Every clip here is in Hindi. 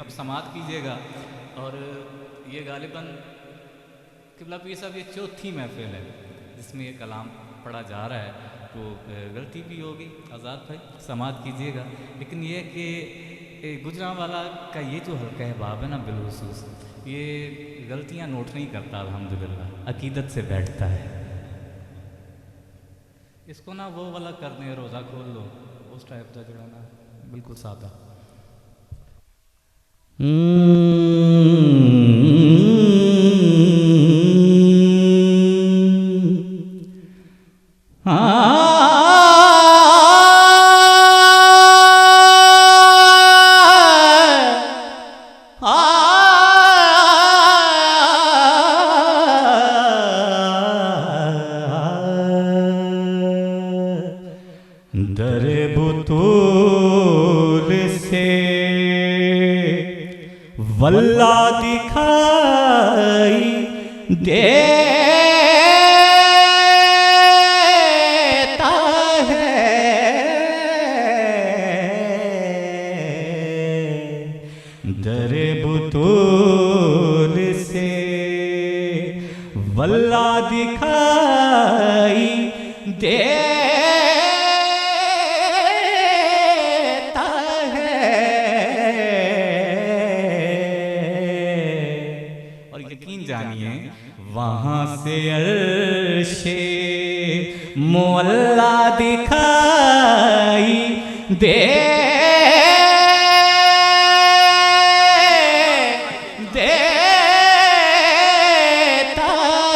अब समात कीजिएगा। और ये गालिबन किबला पीर साहब ये चौथी महफिल है जिसमें ये कलाम पढ़ा जा रहा है, तो गलती भी होगी आज़ाद भाई, समात कीजिएगा। लेकिन ये कि गुजरांवाला का ये जो हल्का बाब है ना, बिलखुसूस ये गलतियाँ नोट नहीं करता, अल्हम्दुलिल्लाह अकीदत से बैठता है। इसको ना वो वाला कर दें, रोज़ा खोल लो उस टाइप का जो है ना, बिल्कुल सादा। दरे बुतूल से वल्ला दिखाई देता है, दरे बुतूल से वल्ला दिखाई देता है। और यकीन जानिए वहाँ से अर्शे मुअल्ला दिखाई देता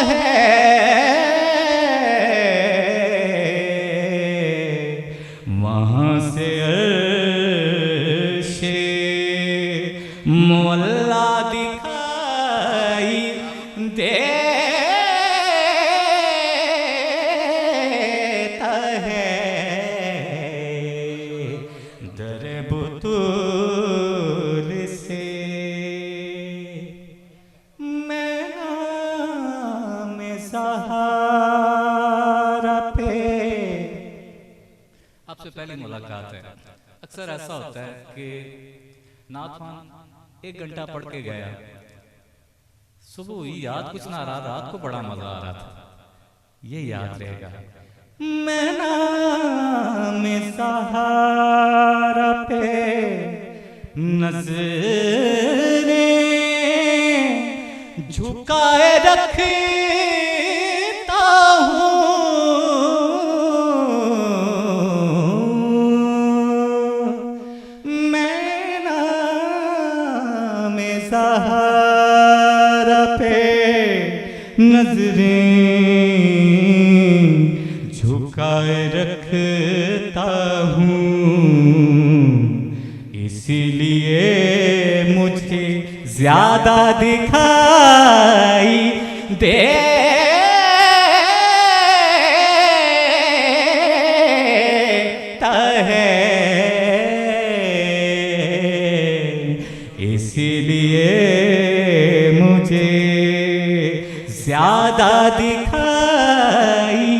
है, वहाँ से अर्शे मुअल्ला दिखाई देता है। दर बुतूल से मैं नाम सहारा पे। आपसे पहली मुलाकात है। अक्सर ऐसा होता है कि नाथवान 1 घंटा पढ़ के गया, सुबह हुई याद कुछ ना रहा, रात को बड़ा मजा आ रहा था, ये याद रहेगा। मैं नाम सहारा पे नज़रें झुकाए रखता हूँ, मैं नाम सहारा पे नजरें झुकाए रखता हूँ, इसीलिए मुझे ज्यादा दिखाई देता है, इसीलिए मुझे ज्यादा दिखाई।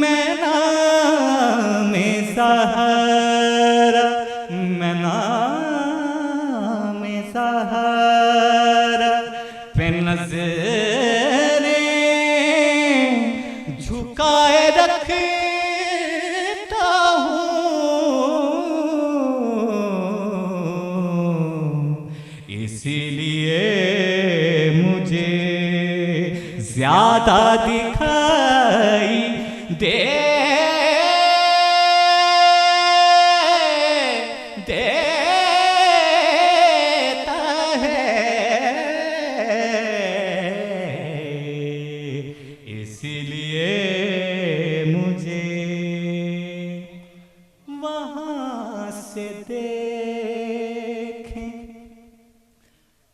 मैं नाम सहारा, मैं नाम सहारा पे नज़रें झुकाए रखता हूँ, इसीलिए मुझे ज्यादा दिखाई देता है, इसीलिए मुझे वहाँ से देखें।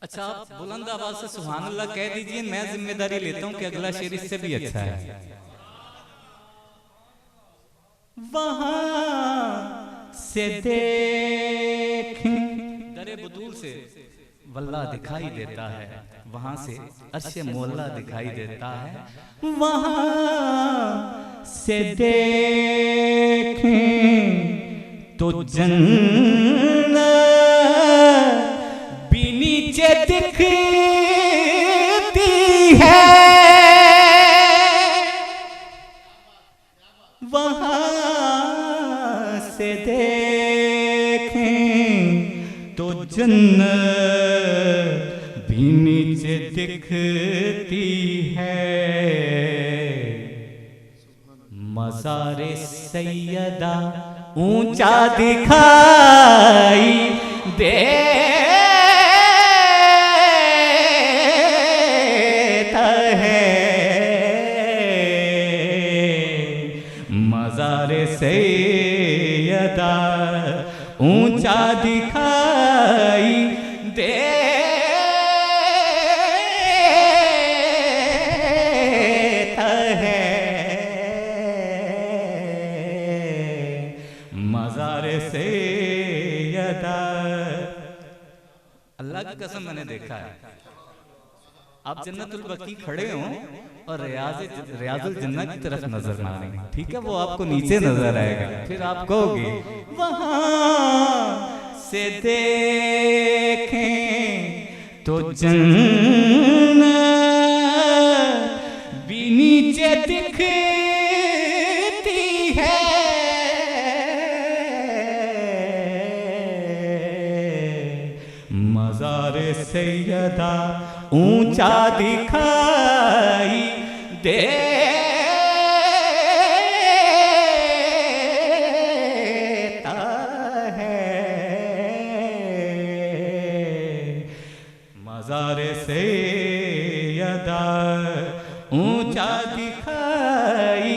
अच्छा, आप बुलंद आवाज से सुभान अल्लाह कह दीजिए, मैं जिम्मेदारी लेता हूँ कि अगला शेर इससे भी अच्छा है। वहाँ से देखें, दरे बुतूल से वल्ला दिखाई देता है, वहां से अर्शे मोहल्ला दिखाई देता है। वहाँ से देखें तो जन्नत भी नीचे दिखती है वहां से देखें तो जन्नत भी नीचे दिखती है। मज़ारे सैयदा ऊंचा दिखाई देता है। मज़ारे सैयदा ऊंचा दिखाई देता है। मज़ारे सैयदा। अल्लाह की कसम मैंने देखा है, आप जन्नतुल बकी खड़े हों और रियाजुल जन्नह की तरफ नजर ना आए, ठीक है, वो आपको नीचे नजर आएगा, फिर आप कहोगे वहां से देखें तो जन्नत भी नीचे दिखती है। मज़ारे सैयदा ऊंचा दिखाई देता है। मज़ारे सैयदा ऊंचा दिखाई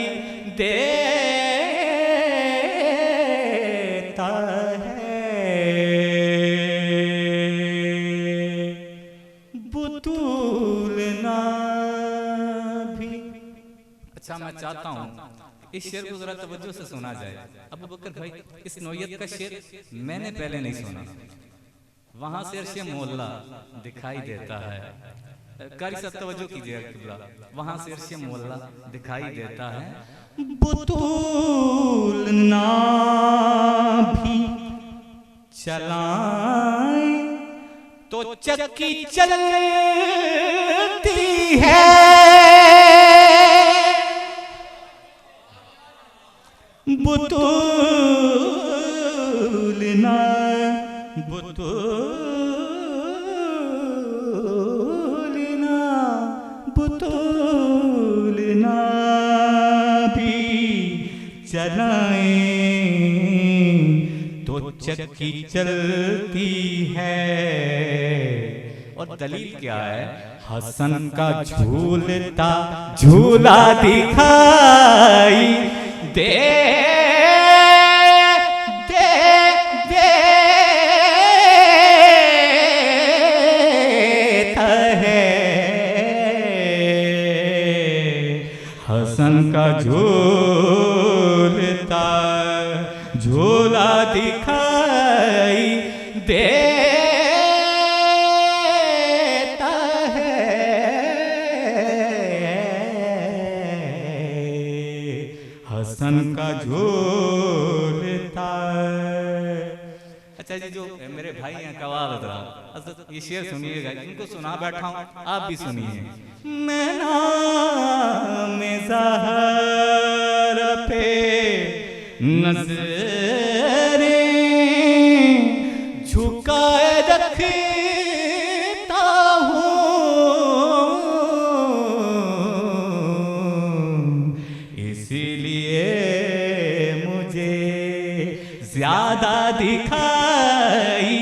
देता है। बुतूलना भी। अच्छा, मैं चाहता हूँ इस शेर को जरा तवज्जो से सुना जाए। अबू बकर भाई, इस नौयत का शेर मैंने पहले नहीं सुना। वहां से अर्श मोहल्ला दिखाई देता है। कारी साहब तवज्जो कीजिए किबला, वहां से अर्श मोहल्ला दिखाई देता है। बुतूलना भी चलाएं तो चक्की चलती है। बुतूलना बुतूलना बुतूलना भी चलाएं तो चक्की चलती है। और दलील क्या है? हसन का झूलता झूला दिखाई देता है। हसन का झूलता झूला दिखाई देता है। हसन का झूलता। अच्छा जी, जो मेरे भाई हैं कवाल हजरत, ये शेर सुनिएगा, इनको सुना बैठा हूं, आप भी सुनिए। मैं नाम ज़हरा पे नज़रें झुकाए रखता हूँ, इसीलिए मुझे ज्यादा दिखाई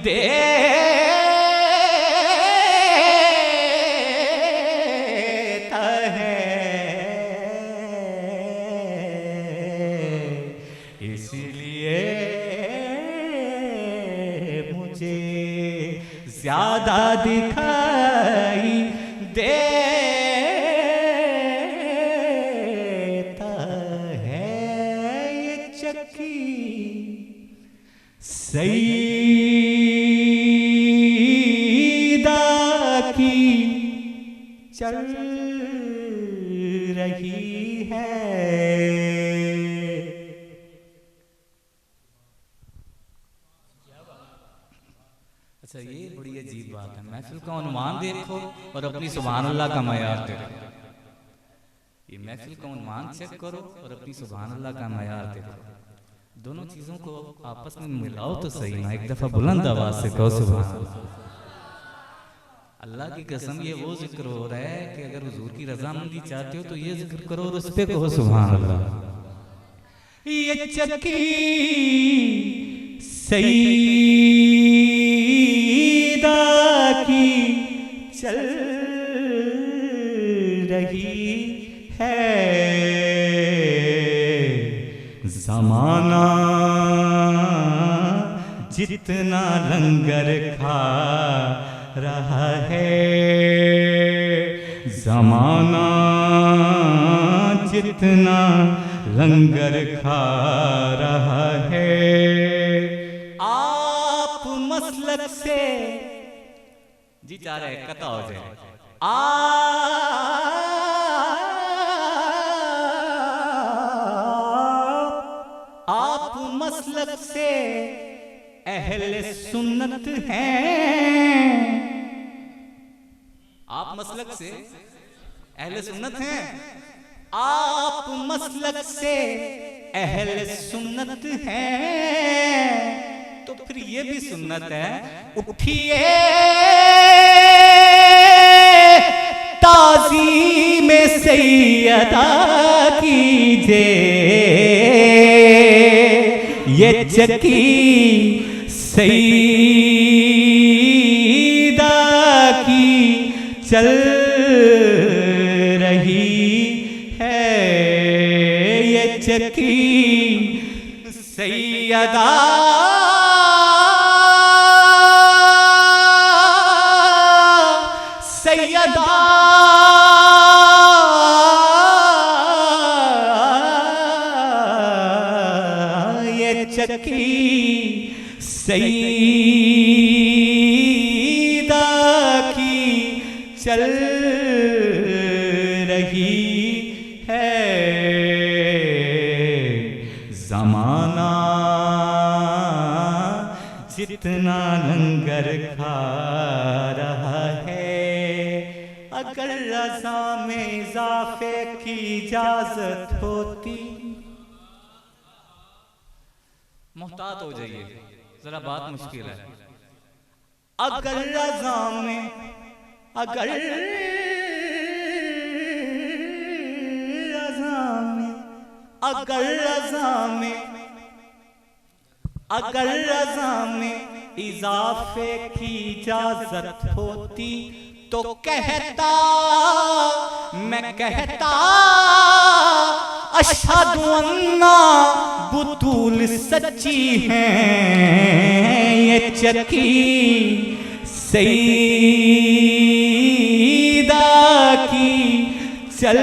देता है। इसीलिए मुझे ज्यादा दिखाई देता है। ये चक्की सईदा की चल रही है। अच्छा, ये बड़ी बड़ी अजीब बात है, महफिल का उन्वान देखो और अपनी सुभान अल्लाह का मयार देखो। ये महफिल का उन्वान चेक करो और अपनी सुभान अल्लाह का मयार देखो, दोनों चीजों को आपस में मिलाओ तो सही ना। एक दफा बुलंद आवाज से कहो सुभान अल्लाह। अल्लाह की कसम ये वो जिक्र हो रहा है कि अगर हुजूर की रजामंदी चाहते हो तो ये जिक्र करो और उस पे कहो सुभान अल्लाह। ये चक्की सईदा की चल रही है, जमाना जितना लंगर खा रहा है, जमाना जितना लंगर खा रहा है। आप मसलक से जी चाह रहे कता हो जाए, आप मसलक से अहले सुन्नत हैं, आप मसलक से अहले सुन्नत हैं, आप मसलक से अहले सुन्नत हैं, तो फिर ये भी सुन्नत है, उठिए ताज़ीम सैयदा कीजिए, ये चक्की सईदा की चल रही है, ये चक्की सैयदा सैयदा ये चक्की सईदा की चल रही है, जमाना जितना लंगर खा रहा है, अगर रज़ा में इजाफे की इजाजत होती। मोहतात हो जाइए, जरा बात मुश्किल है। अगर रज़ा में, अगर रज़ा में, अगर रज़ा में, अगर रज़ा में इजाफे की इजाजत होती तो कहता, मैं कहता अशहदु अन्ना बुतूल सच्ची हैं, ये चक्की सईदा की चल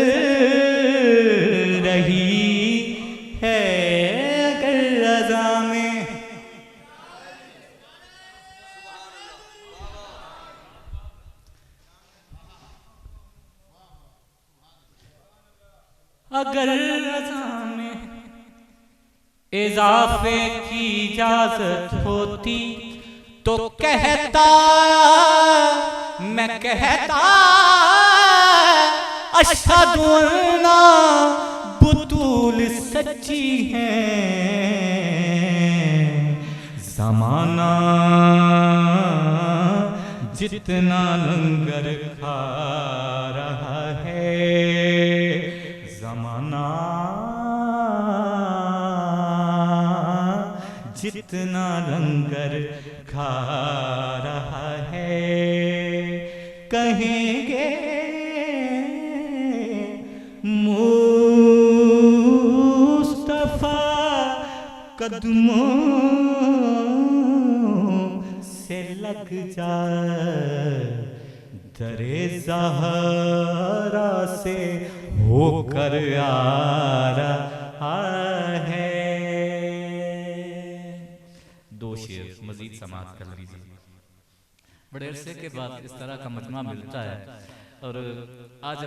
रही है, अगर रज़ा में। अगर रज़ा में इजाफे की इजाजत होती तो कहता, मैं कहता अशहदु अन्ना बुतूल सच्ची हैं, ज़माना जितना लंगर खा रहा है, ज़माना जितना लंगर खा रहा है, कहेंगे मुस्तफा कदमों से लग जा, दरे ज़हरा से होकर आ रहा है। दो शेर मजीद समाप्त कर लीजिए। बड़े अरसे के बाद इस तरह का मजमा मिलता है और आज